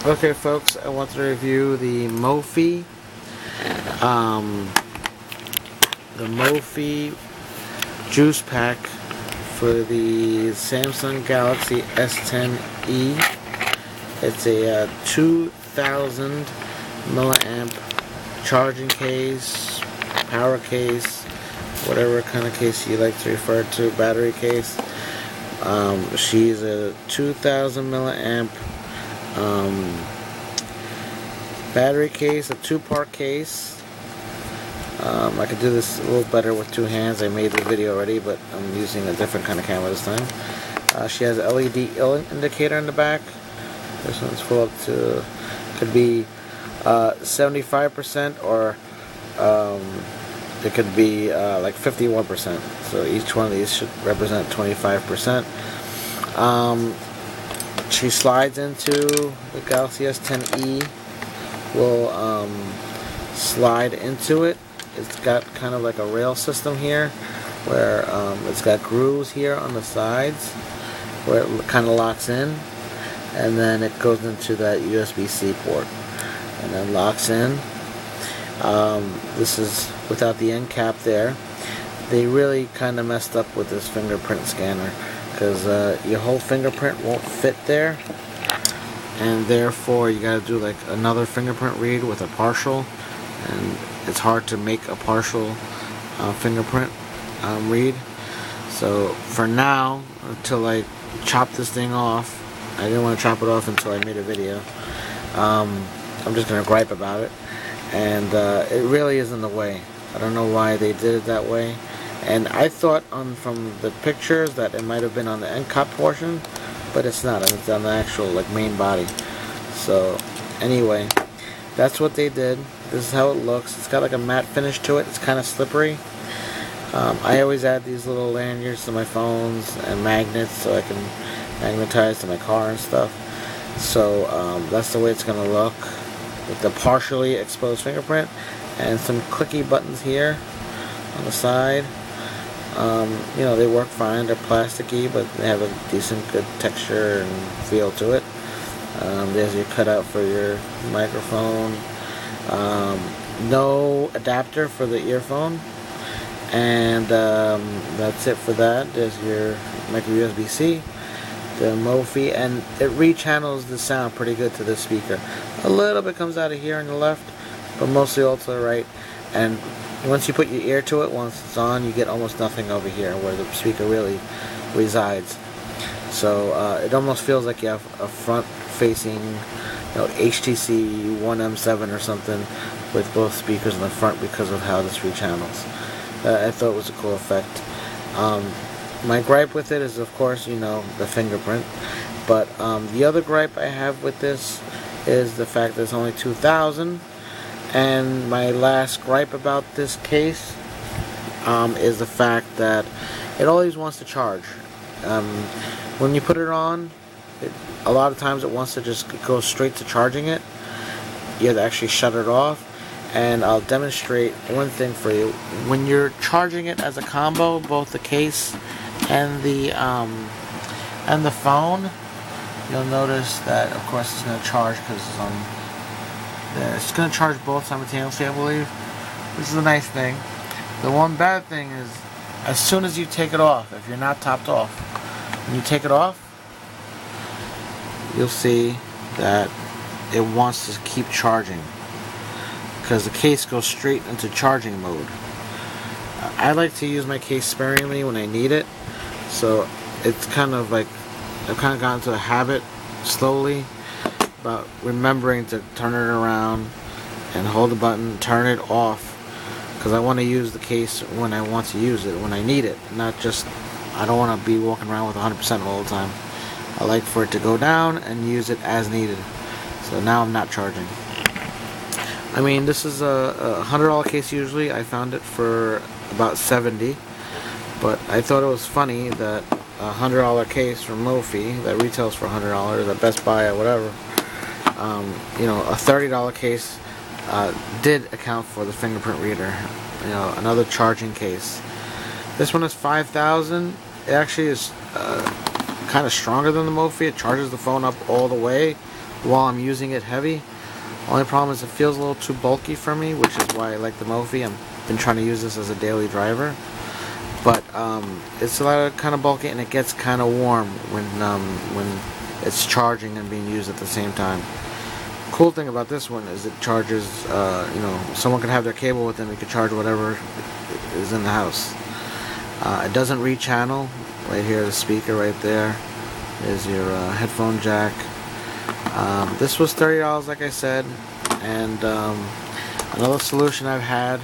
Okay, folks, I want to review the Mophie, the Mophie juice pack for the Samsung Galaxy S10e. It's a 2000 milliamp charging case, power case, whatever kind of case you like to refer to, battery case. She's a 2000 milliamp battery case, a two-part case. I could do this a little better with two hands. I made the video already, but I'm using a different kind of camera this time. She has an LED indicator in the back. This one's full up to, could be 75%, or it could be like 51%. So each one of these should represent 25%. She slides into the Galaxy S10e. Will slide into it. It's got kind of like a rail system here, where it's got grooves here on the sides, where it kind of locks in, and then it goes into that USB-C port, and then locks in. This is without the end cap there. They really kind of messed up with this fingerprint scanner, because your whole fingerprint won't fit there, and therefore you got to do like another fingerprint read with a partial, and it's hard to make a partial fingerprint read. So for now, until I chop this thing off, I didn't want to chop it off until I made a video. I'm just gonna gripe about it, and it really is in the way. I don't know why they did it that way, and I thought from the pictures that it might have been on the end cap portion, but it's not. It's on the actual like main body. So anyway, that's what they did. This is how it looks. It's got like a matte finish to it. It's kind of slippery. I always add these little lanyards to my phones and magnets so I can magnetize to my car and stuff. So that's the way it's gonna look, with the partially exposed fingerprint and some clicky buttons here on the side. You know, they work fine. They're plasticky, but they have a decent, good texture and feel to it. There's your cutout for your microphone. No adapter for the earphone, and that's it for that. There's your micro USB-C, the Mophie, and it rechannels the sound pretty good to this speaker. A little bit comes out of here on the left, but mostly all to the right. And once you put your ear to it, once it's on, you get almost nothing over here where the speaker really resides. So it almost feels like you have a front-facing, HTC 1M7 or something with both speakers in the front because of how this rechannels. I thought it was a cool effect. My gripe with it is, of course, the fingerprint. But the other gripe I have with this is the fact that it's only 2,000. And my last gripe about this case is the fact that it always wants to charge. When you put it on, a lot of times it wants to just go straight to charging it. You have to actually shut it off. And I'll demonstrate one thing for you. When you're charging it as a combo, both the case and the phone, you'll notice that, of course, it's going to charge because it's on. It's going to charge both simultaneously, I believe. This is a nice thing. The one bad thing is, as soon as you take it off, if you're not topped off, when you take it off, you'll see that it wants to keep charging, because the case goes straight into charging mode. I like to use my case sparingly when I need it, so it's kind of like I've kind of gotten into a habit slowly about remembering to turn it around and hold the button, turn it off, because I want to use the case when I want to use it, when I need it, not just, I don't want to be walking around with 100% all the time. I like for it to go down and use it as needed. So now I'm not charging. I mean, this is a $100 case usually. I found it for about $70, but I thought it was funny that a $100 case from Mophie that retails for $100 at Best Buy or whatever, a $30 case did account for the fingerprint reader. Another charging case. This one is 5,000. It actually is kind of stronger than the Mophie. It charges the phone up all the way, while I'm using it heavy. Only problem is it feels a little too bulky for me, which is why I like the Mophie. I've been trying to use this as a daily driver, but it's a lot of kind of bulky, and it gets kind of warm when it's charging and being used at the same time. Cool thing about this one is it charges. Someone can have their cable with them. You can charge whatever is in the house. It doesn't re-channel. Right here, the speaker right there is your headphone jack. This was $30, like I said, and another solution I've had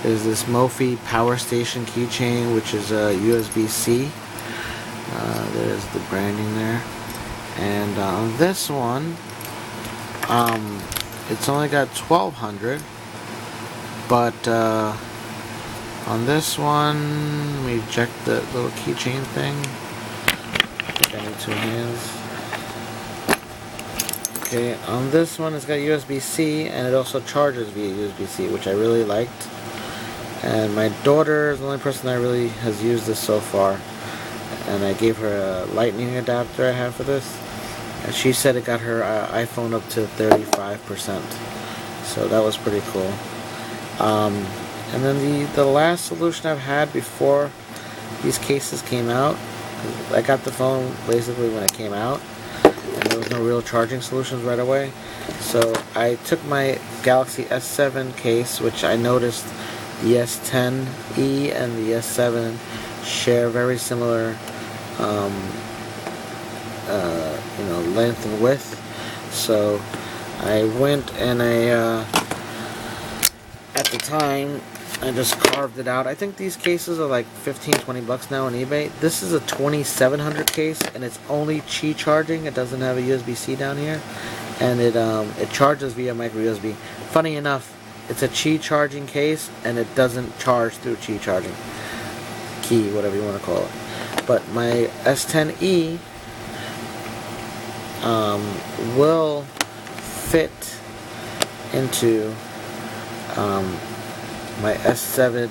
is this Mophie powerstation keychain, which is a USB-C. There's the branding there, and on this one, it's only got 1200, but on this one, let me check the little keychain thing. I think I need 2 hands. Okay, on this one it's got USB-C, and it also charges via USB-C, which I really liked. And my daughter is the only person that really has used this so far, and I gave her a lightning adapter I have for this, and she said it got her iPhone up to 35%, so that was pretty cool. And then the last solution I've had before these cases came out, I got the phone basically when it came out, and there was no real charging solutions right away. So I took my Galaxy S7 case, which I noticed the S10e and the S7 share very similar length and width. So I went and at the time, I just carved it out. I think these cases are like $15-20 now on eBay. This is a 2700 case, and it's only Qi charging. It doesn't have a USB-C down here, and it charges via micro USB. Funny enough, it's a Qi charging case, and it doesn't charge through Qi charging key, whatever you want to call it. But my S10e will fit into my S7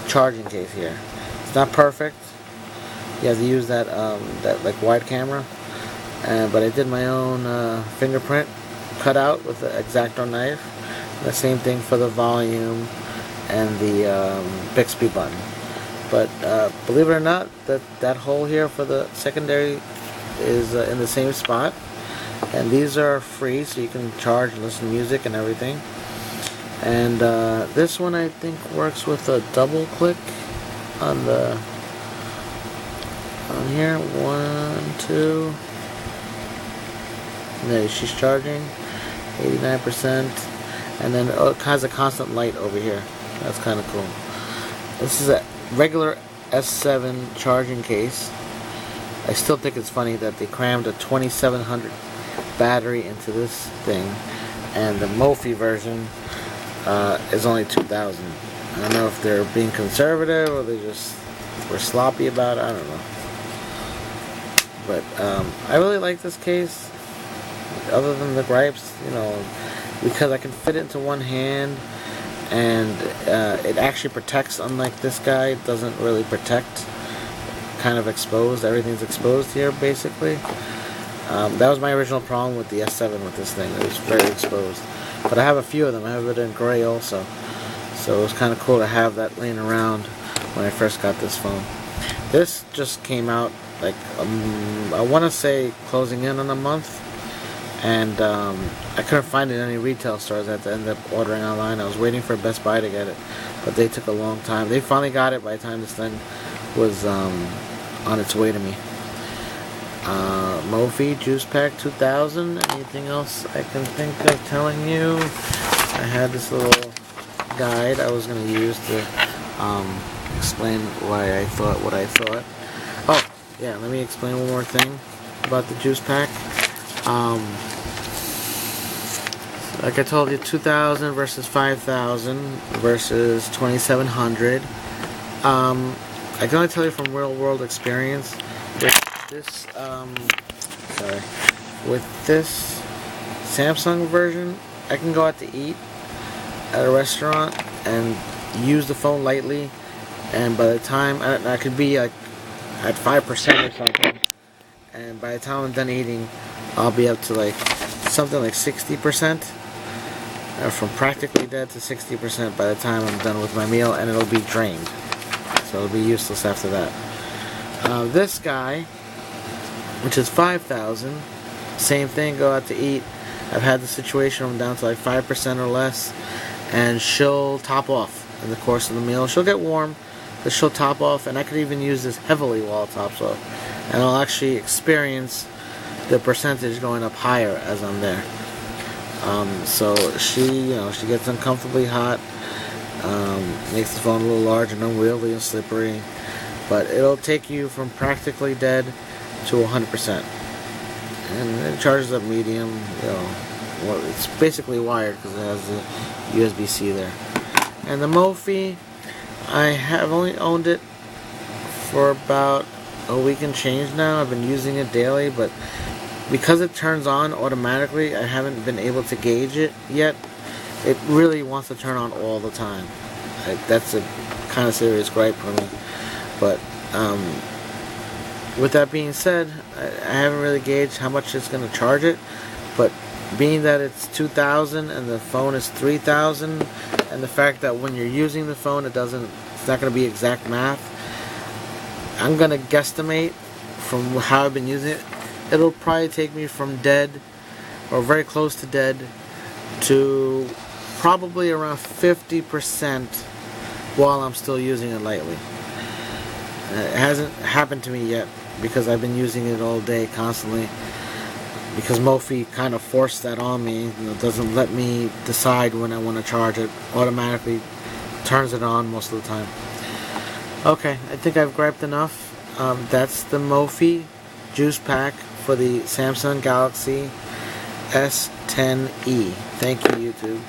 charging case here. It's not perfect. You have to use that like wide camera, but I did my own fingerprint cutout with the X-Acto knife. The same thing for the volume and the Bixby button. But believe it or not, that hole here for the secondary is in the same spot, and these are free, so you can charge and listen to music and everything. And this one I think works with a double click on here. 1, 2. There, she's charging 89%, and then it has a constant light over here. That's kind of cool. This is a regular S7 charging case. I still think it's funny that they crammed a 2700 battery into this thing, and the Mophie version is only 2000. I don't know if they're being conservative or they just were sloppy about it. I don't know. But I really like this case, other than the gripes, because I can fit it into one hand, and it actually protects, unlike this guy. It doesn't really protect, kind of exposed. Everything's exposed here, basically. That was my original problem with the S7 with this thing. It was very exposed. But I have a few of them. I have it in gray also. So it was kind of cool to have that laying around when I first got this phone. This just came out, like, I want to say closing in on a month. And I couldn't find it in any retail stores. I had to end up ordering online. I was waiting for Best Buy to get it, but they took a long time. They finally got it by the time this thing was on its way to me. Mophie Juice Pack 2000. Anything else I can think of telling you? I had this little guide I was going to use to explain why I thought what I thought. Oh, yeah, let me explain one more thing about the Juice Pack. Like I told you, 2000 versus 5000 versus 2700. I can only tell you from real world experience with this with this Samsung version, I can go out to eat at a restaurant and use the phone lightly, and by the time I could be like at 5% or something, and by the time I'm done eating, I'll be up to like something like 60%, from practically dead to 60% by the time I'm done with my meal, and it'll be drained, so it'll be useless after that. This guy, which is 5,000, same thing, go out to eat. I've had the situation where I'm down to like 5% or less, and she'll top off in the course of the meal. She'll get warm, but she'll top off, and I could even use this heavily while it tops off, and I'll actually experience the percentage going up higher as I'm there. So she gets uncomfortably hot, makes the phone a little large and unwieldy and slippery, but it'll take you from practically dead to 100%, and it charges up medium. Well, it's basically wired because it has the USB-C there. And the Mophie, I have only owned it for about a week and change now. I've been using it daily, but because it turns on automatically, I haven't been able to gauge it yet. It really wants to turn on all the time. That's a kind of serious gripe for me. But with that being said, I haven't really gauged how much it's going to charge it. But being that it's 2,000 and the phone is 3,000, and the fact that when you're using the phone, it's not going to be exact math, I'm going to guesstimate from how I've been using it. It'll probably take me from dead, or very close to dead, to probably around 50% while I'm still using it lightly. It hasn't happened to me yet because I've been using it all day constantly, because Mophie kind of forced that on me. It doesn't let me decide when I want to charge it. Automatically turns it on most of the time. Okay, I think I've griped enough. That's the Mophie juice pack for the Samsung Galaxy S10e. Thank you, YouTube.